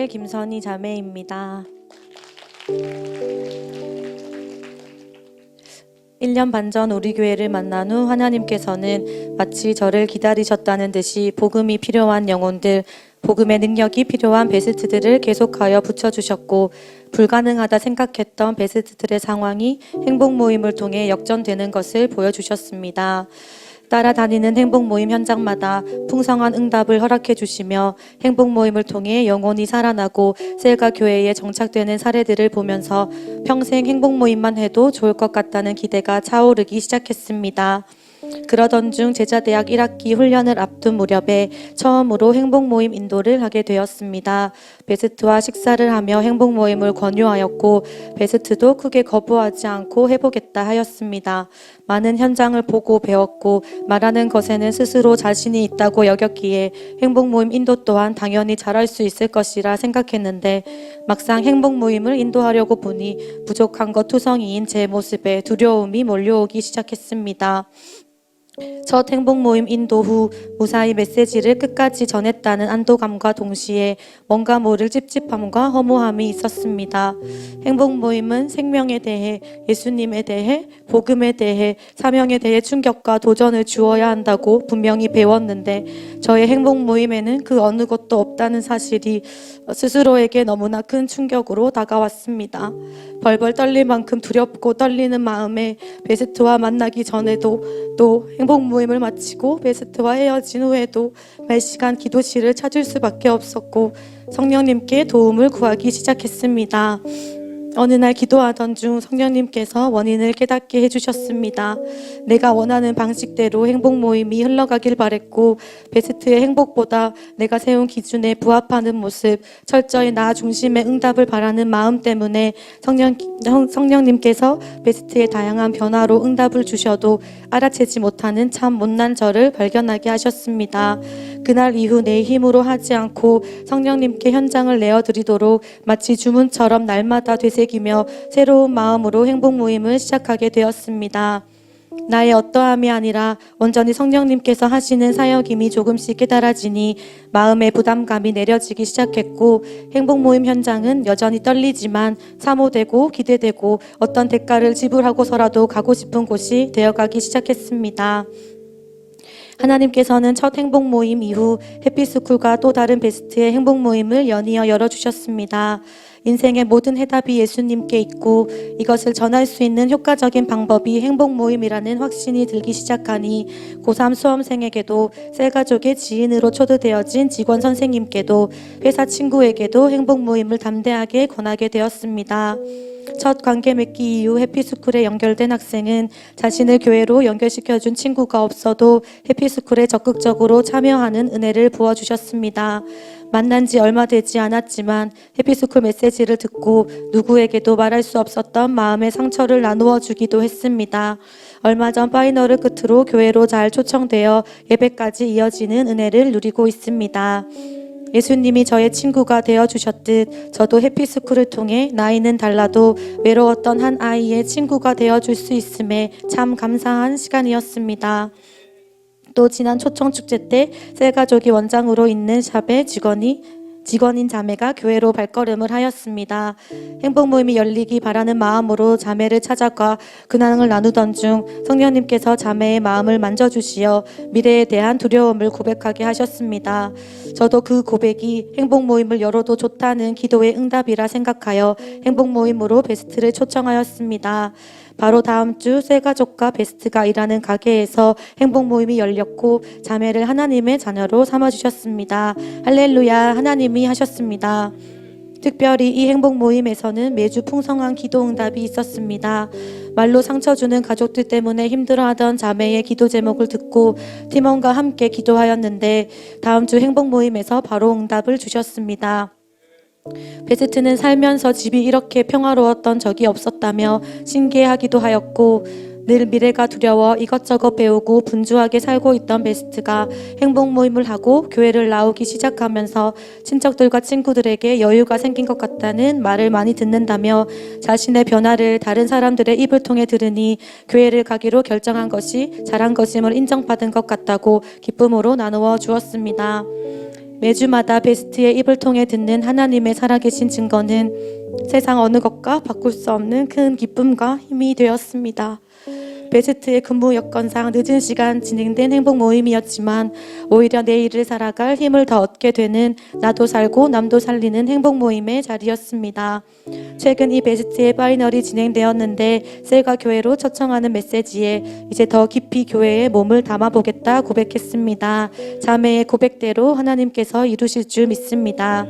김선희 자매입니다. 1년 반 전 우리 교회를 만난 후 하나님께서는 마치 저를 기다리셨다는 듯이 복음이 필요한 영혼들, 복음의 능력이 필요한 베스트들을 계속하여 붙여주셨고, 불가능하다 생각했던 베스트들의 상황이 행복 모임을 통해 역전되는 것을 보여주셨습니다. 따라다니는 행복 모임 현장마다 풍성한 응답을 허락해 주시며 행복 모임을 통해 영혼이 살아나고 셀가 교회에 정착되는 사례들을 보면서 평생 행복 모임만 해도 좋을 것 같다는 기대가 차오르기 시작했습니다. 그러던 중 제자대학 1학기 훈련을 앞둔 무렵에 처음으로 행복 모임 인도를 하게 되었습니다. 베스트와 식사를 하며 행복 모임을 권유하였고, 베스트도 크게 거부하지 않고 해보겠다 하였습니다. 많은 현장을 보고 배웠고 말하는 것에는 스스로 자신이 있다고 여겼기에 행복 모임 인도 또한 당연히 잘할 수 있을 것이라 생각했는데, 막상 행복 모임을 인도하려고 보니 부족한 것 투성이인 제 모습에 두려움이 몰려오기 시작했습니다. 첫 행복 모임 인도 후 무사히 메시지를 끝까지 전했다는 안도감과 동시에 뭔가 모를 찝찝함과 허무함이 있었습니다. 행복 모임은 생명에 대해, 예수님에 대해, 복음에 대해, 사명에 대해 충격과 도전을 주어야 한다고 분명히 배웠는데, 저의 행복 모임에는 그 어느 것도 없다는 사실이 스스로에게 너무나 큰 충격으로 다가왔습니다. 벌벌 떨릴 만큼 두렵고 떨리는 마음에 베스트와 만나기 전에도, 또 행복 모임을 마치고 베스트와 헤어진 후에도 매 시간 기도실을 찾을 수밖에 없었고 성령님께 도움을 구하기 시작했습니다. 어느 날 기도하던 중 성령님께서 원인을 깨닫게 해주셨습니다. 내가 원하는 방식대로 행복 모임이 흘러가길 바랬고, 베스트의 행복보다 내가 세운 기준에 부합하는 모습, 철저히 나 중심의 응답을 바라는 마음 때문에 성령님께서 베스트의 다양한 변화로 응답을 주셔도 알아채지 못하는 참 못난 저를 발견하게 하셨습니다. 그날 이후 내 힘으로 하지 않고 성령님께 현장을 내어드리도록 마치 주문처럼 날마다 되새기며 새로운 마음으로 행복 모임을 시작하게 되었습니다. 나의 어떠함이 아니라 온전히 성령님께서 하시는 사역임이 조금씩 깨달아지니 마음의 부담감이 내려지기 시작했고, 행복 모임 현장은 여전히 떨리지만 사모되고 기대되고 어떤 대가를 지불하고서라도 가고 싶은 곳이 되어가기 시작했습니다. 하나님께서는 첫 행복 모임 이후 해피스쿨과 또 다른 베스트의 행복 모임을 연이어 열어주셨습니다. 인생의 모든 해답이 예수님께 있고 이것을 전할 수 있는 효과적인 방법이 행복 모임이라는 확신이 들기 시작하니, 고3 수험생에게도, 셀가족의 지인으로 초대되어진 직원 선생님께도, 회사 친구에게도 행복 모임을 담대하게 권하게 되었습니다. 첫 관계 맺기 이후 해피스쿨에 연결된 학생은 자신을 교회로 연결시켜준 친구가 없어도 해피스쿨에 적극적으로 참여하는 은혜를 부어주셨습니다. 만난 지 얼마 되지 않았지만 해피스쿨 메시지를 듣고 누구에게도 말할 수 없었던 마음의 상처를 나누어 주기도 했습니다. 얼마 전 파이널을 끝으로 교회로 잘 초청되어 예배까지 이어지는 은혜를 누리고 있습니다. 예수님이 저의 친구가 되어주셨듯 저도 해피스쿨을 통해 나이는 달라도 외로웠던 한 아이의 친구가 되어줄 수 있음에 참 감사한 시간이었습니다. 또 지난 초청축제 때 셀가족이 원장으로 있는 샵의 직원인 자매가 교회로 발걸음을 하였습니다. 행복 모임이 열리기 바라는 마음으로 자매를 찾아가 근황을 나누던 중 성령님께서 자매의 마음을 만져주시어 미래에 대한 두려움을 고백하게 하셨습니다. 저도 그 고백이 행복 모임을 열어도 좋다는 기도의 응답이라 생각하여 행복 모임으로 베스트를 초청하였습니다. 바로 다음 주 셀가족과 베스트가 일하는 가게에서 행복 모임이 열렸고 자매를 하나님의 자녀로 삼아주셨습니다. 할렐루야, 하나님이 하셨습니다. 특별히 이 행복 모임에서는 매주 풍성한 기도 응답이 있었습니다. 말로 상처 주는 가족들 때문에 힘들어하던 자매의 기도 제목을 듣고 팀원과 함께 기도하였는데 다음 주 행복 모임에서 바로 응답을 주셨습니다. 베스트는 살면서 집이 이렇게 평화로웠던 적이 없었다며 신기해하기도 하였고, 늘 미래가 두려워 이것저것 배우고 분주하게 살고 있던 베스트가 행복 모임을 하고 교회를 나오기 시작하면서 친척들과 친구들에게 여유가 생긴 것 같다는 말을 많이 듣는다며, 자신의 변화를 다른 사람들의 입을 통해 들으니 교회를 가기로 결정한 것이 잘한 것임을 인정받은 것 같다고 기쁨으로 나누어 주었습니다. 매주마다 베스트의 입을 통해 듣는 하나님의 살아계신 증거는 세상 어느 것과 바꿀 수 없는 큰 기쁨과 힘이 되었습니다. 베스트의 근무 여건상 늦은 시간 진행된 행복 모임이었지만 오히려 내일을 살아갈 힘을 더 얻게 되는 나도 살고 남도 살리는 행복 모임의 자리였습니다. 최근 이 베스트의 파이널이 진행되었는데 셀과 교회로 초청하는 메시지에 이제 더 깊이 교회에 몸을 담아보겠다 고백했습니다. 자매의 고백대로 하나님께서 이루실 줄 믿습니다.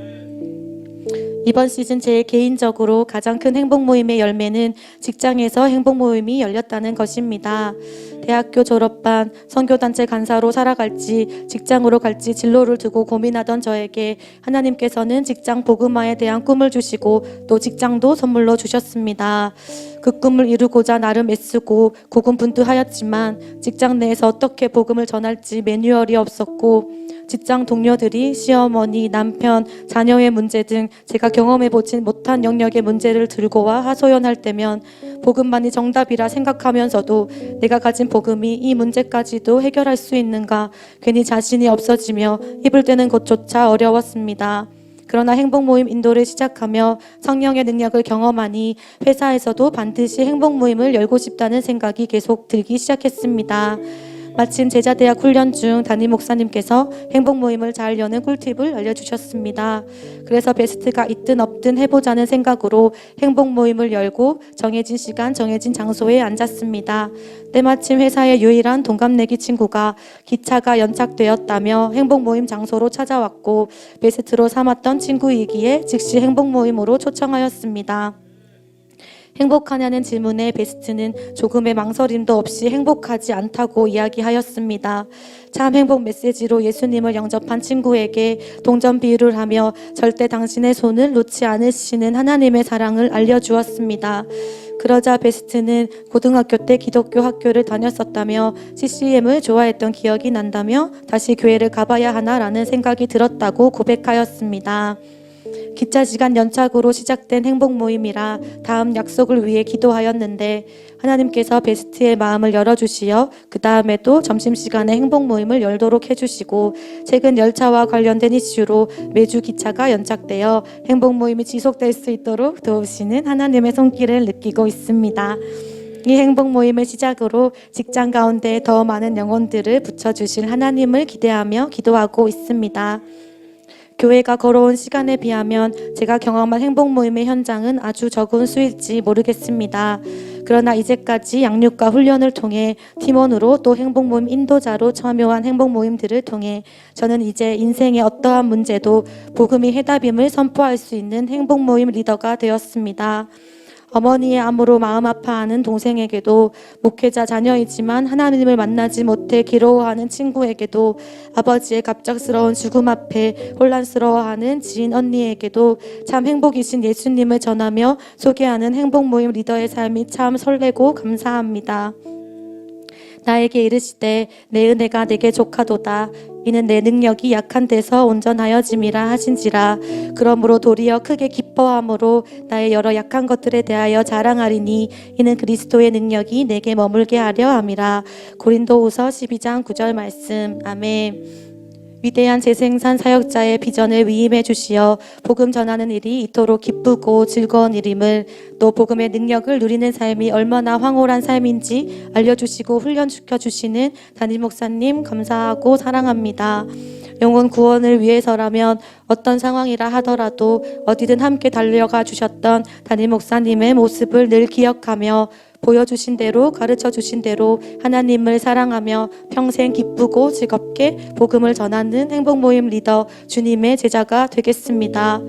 이번 시즌 제 개인적으로 가장 큰 행복 모임의 열매는 직장에서 행복 모임이 열렸다는 것입니다. 대학교 졸업반 선교단체 간사로 살아갈지 직장으로 갈지 진로를 두고 고민하던 저에게 하나님께서는 직장 복음화에 대한 꿈을 주시고 또 직장도 선물로 주셨습니다. 그 꿈을 이루고자 나름 애쓰고 고군분투하였지만 직장 내에서 어떻게 복음을 전할지 매뉴얼이 없었고 직장 동료들이 시어머니, 남편, 자녀의 문제 등 제가 경험해보지 못한 영역의 문제를 들고 와 하소연할 때면 복음만이 정답이라 생각하면서도 내가 가진 복음이 이 문제까지도 해결할 수 있는가 괜히 자신이 없어지며 입을 떼는 것조차 어려웠습니다. 그러나 행복 모임 인도를 시작하며 성령의 능력을 경험하니 회사에서도 반드시 행복 모임을 열고 싶다는 생각이 계속 들기 시작했습니다. 마침 제자대학 훈련 중 담임 목사님께서 행복 모임을 잘 여는 꿀팁을 알려주셨습니다. 그래서 베스트가 있든 없든 해보자는 생각으로 행복 모임을 열고 정해진 시간 정해진 장소에 앉았습니다. 때마침 회사의 유일한 동갑내기 친구가 기차가 연착되었다며 행복 모임 장소로 찾아왔고 베스트로 삼았던 친구이기에 즉시 행복 모임으로 초청하였습니다. 행복하냐는 질문에 베스트는 조금의 망설임도 없이 행복하지 않다고 이야기하였습니다. 참 행복 메시지로 예수님을 영접한 친구에게 동전 비유를 하며 절대 당신의 손을 놓지 않으시는 하나님의 사랑을 알려주었습니다. 그러자 베스트는 고등학교 때 기독교 학교를 다녔었다며 CCM을 좋아했던 기억이 난다며 다시 교회를 가봐야 하나라는 생각이 들었다고 고백하였습니다. 기차 시간 연착으로 시작된 행복 모임이라 다음 약속을 위해 기도하였는데 하나님께서 베스트의 마음을 열어주시어 그 다음에도 점심시간에 행복 모임을 열도록 해주시고 최근 열차와 관련된 이슈로 매주 기차가 연착되어 행복 모임이 지속될 수 있도록 도우시는 하나님의 손길을 느끼고 있습니다. 이 행복 모임을 시작으로 직장 가운데 더 많은 영혼들을 붙여주실 하나님을 기대하며 기도하고 있습니다. 교회가 걸어온 시간에 비하면 제가 경험한 행복 모임의 현장은 아주 적은 수일지 모르겠습니다. 그러나 이제까지 양육과 훈련을 통해 팀원으로 또 행복 모임 인도자로 참여한 행복 모임들을 통해 저는 이제 인생의 어떠한 문제도 복음이 해답임을 선포할 수 있는 행복 모임 리더가 되었습니다. 어머니의 암으로 마음 아파하는 동생에게도 목회자 자녀이지만 하나님을 만나지 못해 괴로워하는 친구에게도 아버지의 갑작스러운 죽음 앞에 혼란스러워하는 지인 언니에게도 참 행복이신 예수님을 전하며 소개하는 행복 모임 리더의 삶이 참 설레고 감사합니다. 나에게 이르시되 내 은혜가 내게 족하도다. 이는 내 능력이 약한 데서 온전하여짐이라 하신지라. 그러므로 도리어 크게 기뻐함으로 나의 여러 약한 것들에 대하여 자랑하리니 이는 그리스도의 능력이 내게 머물게 하려 함이라. 고린도후서 12장 9절 말씀. 아멘. 위대한 재생산 사역자의 비전을 위임해 주시어 복음 전하는 일이 이토록 기쁘고 즐거운 일임을 또 복음의 능력을 누리는 삶이 얼마나 황홀한 삶인지 알려주시고 훈련시켜 주시는 담임 목사님 감사하고 사랑합니다. 영혼 구원을 위해서라면 어떤 상황이라 하더라도 어디든 함께 달려가 주셨던 담임 목사님의 모습을 늘 기억하며 보여주신 대로 가르쳐 주신 대로 하나님을 사랑하며 평생 기쁘고 즐겁게 복음을 전하는 행복 모임 리더 주님의 제자가 되겠습니다.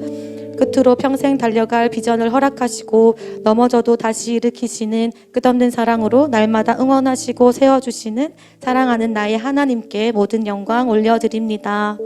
끝으로 평생 달려갈 비전을 허락하시고 넘어져도 다시 일으키시는 끝없는 사랑으로 날마다 응원하시고 세워주시는 사랑하는 나의 하나님께 모든 영광 올려드립니다.